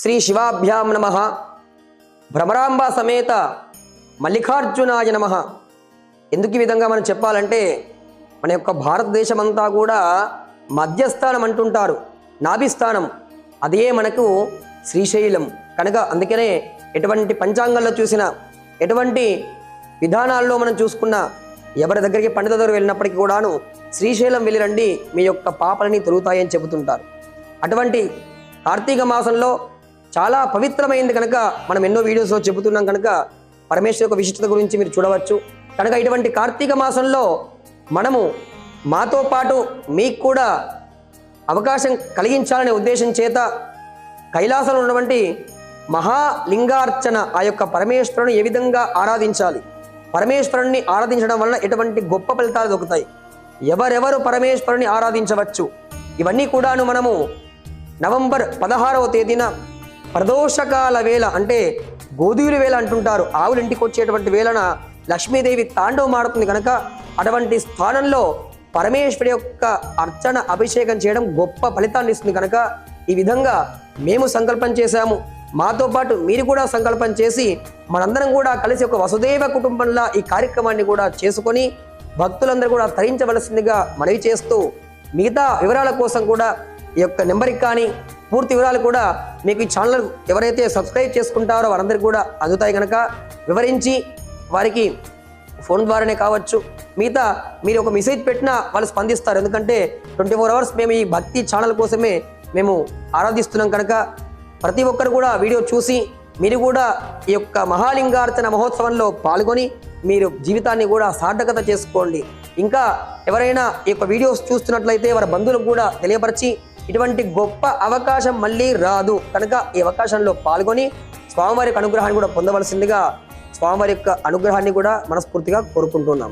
శ్రీ శివాభ్యాం నమః. భ్రమరాంబ సమేత మల్లికార్జునాయ నమః. ఎందుకు ఈ విధంగా మనం చెప్పాలంటే మన యొక్క భారతదేశం అంతా కూడా మధ్యస్థానం అంటుంటారు, నాభిస్థానం. అదే మనకు శ్రీశైలం కనుక అందుకనే ఎటువంటి పంచాంగంలో చూసినా, ఎటువంటి విధానాల్లో మనం చూసుకున్నా, ఎవరి దగ్గరికి పండిత దగ్గర వెళ్ళినప్పటికీ కూడాను శ్రీశైలం వెళ్ళి రండి, మీ యొక్క పాపలని తొలుగుతాయని చెబుతుంటారు. అటువంటి కార్తీక మాసంలో చాలా పవిత్రమైంది కనుక మనం ఎన్నో వీడియోస్లో చెబుతున్నాం కనుక పరమేశ్వర యొక్క విశిష్టత గురించి మీరు చూడవచ్చు. కనుక ఇటువంటి కార్తీక మాసంలో మనము మాతో పాటు మీకు కూడా అవకాశం కలిగించాలనే ఉద్దేశం చేత కైలాసంలో ఉన్నటువంటి మహాలింగార్చన, ఆ యొక్క పరమేశ్వరుని ఏ విధంగా ఆరాధించాలి, పరమేశ్వరుణ్ణి ఆరాధించడం వలన ఎటువంటి గొప్ప ఫలితాలు దొరుకుతాయి, ఎవరెవరు పరమేశ్వరుని ఆరాధించవచ్చు, ఇవన్నీ కూడాను మనము నవంబర్ 16వ తేదీన ప్రదోషకాల వేళ, అంటే గోధువుల వేళ అంటుంటారు, ఆవులు ఇంటికి వచ్చేటువంటి వేళన లక్ష్మీదేవి తాండవం ఆడుతుంది కనుక అటువంటి స్థానంలో పరమేశ్వరి యొక్క అర్చన అభిషేకం చేయడం గొప్ప ఫలితాన్ని ఇస్తుంది. కనుక ఈ విధంగా మేము సంకల్పం చేశాము, మాతో పాటు మీరు కూడా సంకల్పం చేసి మనందరం కూడా కలిసి ఒక వసుదేవ కుటుంబంలా ఈ కార్యక్రమాన్ని కూడా చేసుకొని భక్తులందరూ కూడా తరించవలసిందిగా మనవి చేస్తూ, మిగతా వివరాల కోసం కూడా ఈ యొక్క నెంబర్కి కానీ పూర్తి వివరాలు కూడా మీకు ఈ ఛానల్ ఎవరైతే సబ్స్క్రైబ్ చేసుకుంటారో వారందరికీ కూడా అందుతాయి. కనుక వివరించి వారికి ఫోన్ ద్వారానే కావచ్చు, మిగతా మీరు ఒక మెసేజ్ పెట్టినా వాళ్ళు స్పందిస్తారు. ఎందుకంటే 24 అవర్స్ మేము ఈ భక్తి ఛానల్ కోసమే మేము ఆరాధిస్తున్నాం. కనుక ప్రతి ఒక్కరు కూడా వీడియో చూసి మీరు కూడా ఈ యొక్క మహాలింగార్చన మహోత్సవంలో పాల్గొని మీరు జీవితాన్ని కూడా సార్థకత చేసుకోండి. ఇంకా ఎవరైనా ఈ యొక్క వీడియోస్ చూస్తున్నట్లయితే వారి బంధువులకు కూడా తెలియపరిచి ఇటువంటి గొప్ప అవకాశం మళ్ళీ రాదు కనుక ఈ అవకాశంలో పాల్గొని స్వామివారి యొక్క అనుగ్రహాన్ని కూడా పొందవలసిందిగా స్వామివారి యొక్క అనుగ్రహాన్ని కూడా మనస్ఫూర్తిగా కోరుకుంటున్నాం.